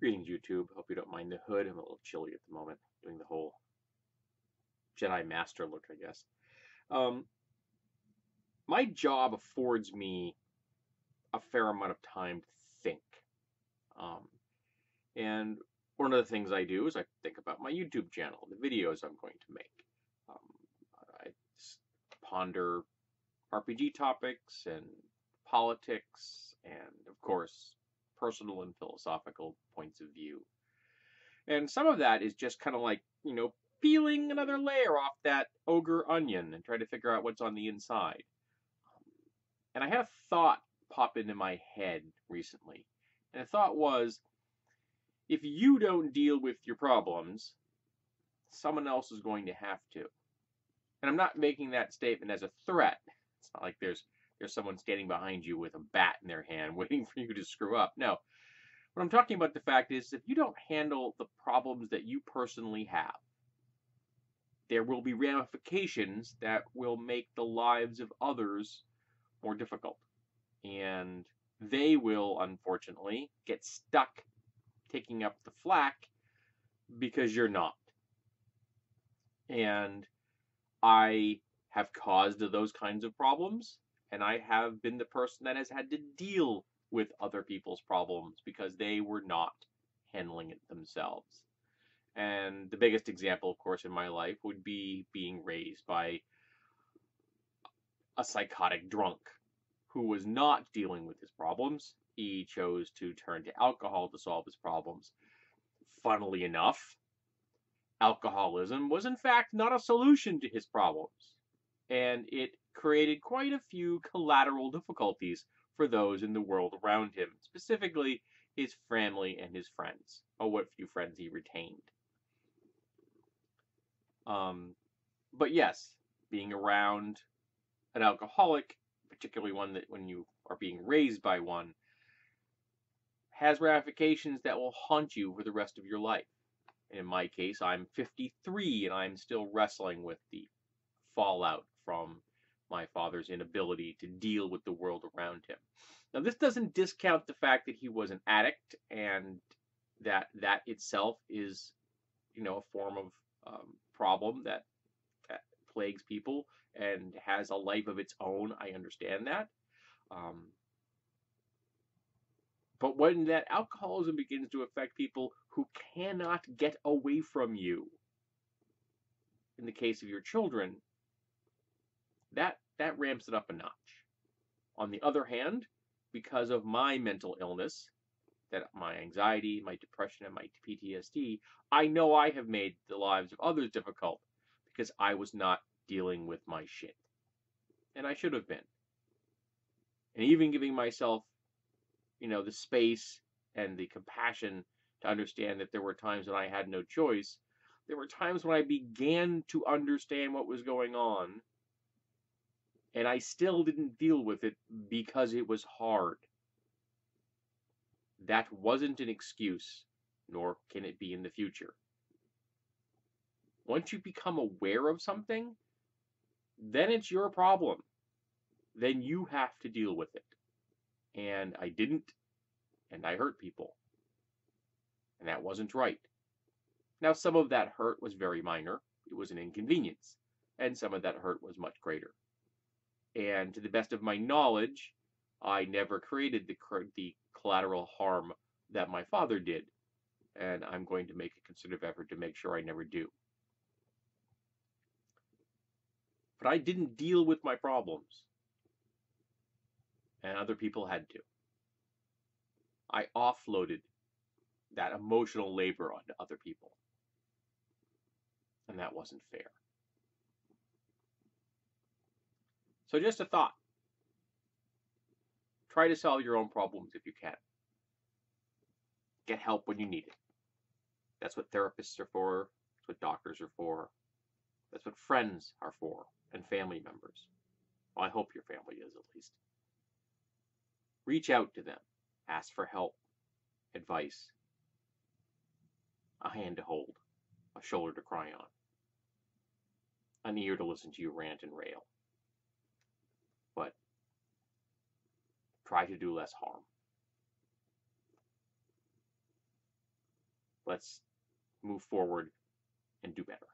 Greetings, YouTube. Hope you don't mind the hood. I'm a little chilly at the moment, doing the whole Jedi Master look, I guess. Um, my job affords me a fair amount of time to think. Um, and one of the things I do is I think about my YouTube channel, the videos I'm going to make. Um, I ponder RPG topics and politics and, of course, personal and philosophical points of view. And some of that is just kind of like, peeling another layer off that ogre onion and try to figure out what's on the inside. And I had a thought pop into my head recently. And the thought was, if you don't deal with your problems, someone else is going to have to. And I'm not making that statement as a threat. It's not like there's someone standing behind you with a bat in their hand waiting for you to screw up. No. What I'm talking about, the fact is, if you don't handle the problems that you personally have, there will be ramifications that will make the lives of others more difficult. And they will, unfortunately, get stuck taking up the flack because you're not. And I have caused those kinds of problems, and I have been the person that has had to deal with other people's problems because they were not handling it themselves. And the biggest example, of course, in my life would be being raised by a psychotic drunk who was not dealing with his problems. He chose to turn to alcohol to solve his problems. Funnily enough, alcoholism was in fact not a solution to his problems, and it created quite a few collateral difficulties for those in the world around him, specifically his family and his friends. Oh, what few friends he retained. But yes, being around an alcoholic, particularly one that when you are being raised by one, has ramifications that will haunt you for the rest of your life. In my case, I'm 53 and I'm still wrestling with the fallout from my father's inability to deal with the world around him. Now, this doesn't discount the fact that he was an addict and that itself is, a form of problem that plagues people and has a life of its own. I understand that. But when that alcoholism begins to affect people who cannot get away from you, in the case of your children, that ramps it up a notch. On the other hand, because of my mental illness, that my anxiety, my depression, and my PTSD, I know I have made the lives of others difficult because I was not dealing with my shit. And I should have been. And even giving myself, the space and the compassion to understand that there were times when I had no choice. There were times when I began to understand what was going on, and I still didn't deal with it because it was hard. That wasn't an excuse, nor can it be in the future. Once you become aware of something, then it's your problem. Then you have to deal with it. And I didn't, and I hurt people. And that wasn't right. Now, some of that hurt was very minor. It was an inconvenience. And some of that hurt was much greater. And to the best of my knowledge, I never created the collateral harm that my father did. And I'm going to make a concerted effort to make sure I never do. But I didn't deal with my problems. And other people had to. I offloaded that emotional labor onto other people. And that wasn't fair. So just a thought. Try to solve your own problems if you can. Get help when you need it. That's what therapists are for. That's what doctors are for. That's what friends are for, and family members. Well, I hope your family is, at least. Reach out to them. Ask for help, advice, a hand to hold, a shoulder to cry on, an ear to listen to you rant and rail. But try to do less harm. let's move forward and do better.